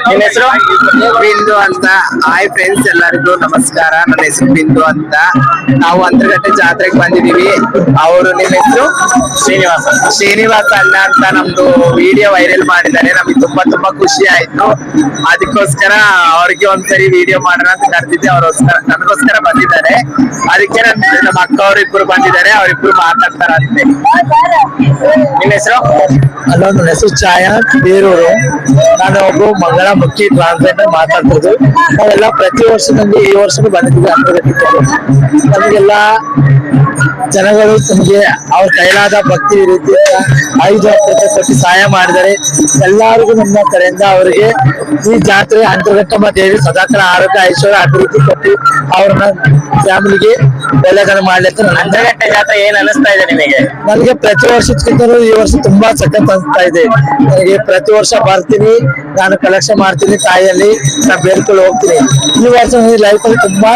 ನಿನ್ನ ಹೆಸರು? ಬಿಂದು ಅಂತ. ಹಾಯ್ ಫ್ರೆಂಡ್ಸ್, ಎಲ್ಲರಿಗೂ ನಮಸ್ಕಾರ. ನನ್ನ ಹೆಸರು ಬಿಂದು ಅಂತ. ನಾವು ಅಂತರಘಟ್ಟ ಜಾತ್ರೆಗೆ ಬಂದಿದೀವಿ. ಅವರು ನಿಮ್ಮ ಹೆಸರು? ಶ್ರೀನಿವಾಸ. ಶ್ರೀನಿವಾಸ ಅಣ್ಣ ಅಂತ ನಮ್ದು ವಿಡಿಯೋ ವೈರಲ್ ಮಾಡಿದ್ದಾರೆ. ನಮ್ಗೆ ತುಂಬಾ ತುಂಬಾ ಖುಷಿ ಆಯ್ತು. ಅದಕ್ಕೋಸ್ಕರ ಅವ್ರಿಗೆ ಒಂದ್ಸರಿ ವಿಡಿಯೋ ಮಾಡೋಣ ಅಂತ ಕರೆದಿದ್ದೆ. ಅವ್ರೋಸ್ಕರ ನನಗೋಸ್ಕರ ಬಂದಿದ್ದಾರೆ. ಅದಕ್ಕೆ ನಮ್ಮ ಅಕ್ಕ ಅವರಿಬ್ರು ಬಂದಿದ್ದಾರೆ. ಅವರಿಬ್ರು ಮಾತಾಡ್ತಾರಂತೆ. ನಿನ್ನ ಹೆಸರು? ಅಲ್ಲ, ನನ್ನ ಹೆಸರು ಛಾಯಾ ಬೇರೂರು. ನಾನು ಒಬ್ಬ ಮಂಗಳ ಮುಖ್ಯ ಟ್ರಾನ್ಸ್ಲೇಟರ್ ಮಾತಾಡ್ತಿರೋದು. ನಾವೆಲ್ಲ ಪ್ರತಿ ವರ್ಷ ನಮ್ಗೆ ಈ ವರ್ಷನೂ ಬಂದಿದ್ದೀವಿ ಅಂತರ್ಗಟ್ಟಿಗೆ. ನಮಗೆಲ್ಲ ಜನಗಳು ನಮಗೆ ಅವ್ರ ಕೈಲಾದ ಭಕ್ತಿ ರೀತಿಯಿಂದ 5,000 ರೂಪಾಯಿ ಕೊಟ್ಟು ಸಹಾಯ ಮಾಡಿದ್ದಾರೆ. ಎಲ್ಲರಿಗೂ ನಮ್ಮ ಕಡೆಯಿಂದ ಅವರಿಗೆ ಈ ಜಾತ್ರೆ ಅಂತರ್ಗಟ್ಟಮ್ಮ ದೇವಿ ಸದಾಕಾಲ ಆರೋಗ್ಯ ಐಶ್ವರ್ಯ ಅಭಿವೃದ್ಧಿ ಕೊಟ್ಟು ಅವ್ರನ್ನ ಫ್ಯಾಮಿಲಿಗೆ ಒಳ್ಳೆದನ್ನು ಮಾಡ್ಲಿ ಅಂತ. ಅಂತರಘಟ್ಟ ಜಾತ್ರೆ ಏನ್ ಅನಿಸ್ತಾ ಇದೆ ನಿಮಗೆ? ನನಗೆ ಪ್ರತಿ ವರ್ಷಕ್ಕಿಂತಲೂ ಈ ವರ್ಷ ತುಂಬಾ ಸಖತ್ ಅನಿಸ್ತಾ ಇದೆ. ನನಗೆ ಪ್ರತಿ ವರ್ಷ ಬರ್ತೀನಿ, ನಾನು ಕಲೆಕ್ಷನ್ ಮಾಡ್ತೀನಿ ತಾಯಿಯಲ್ಲಿ, ನಾನು ಬೇಡ್ಕೊಂಡು ಹೋಗ್ತೀನಿ. ಈ ವರ್ಷ ಲೈಫ್ ಅಲ್ಲಿ ತುಂಬಾ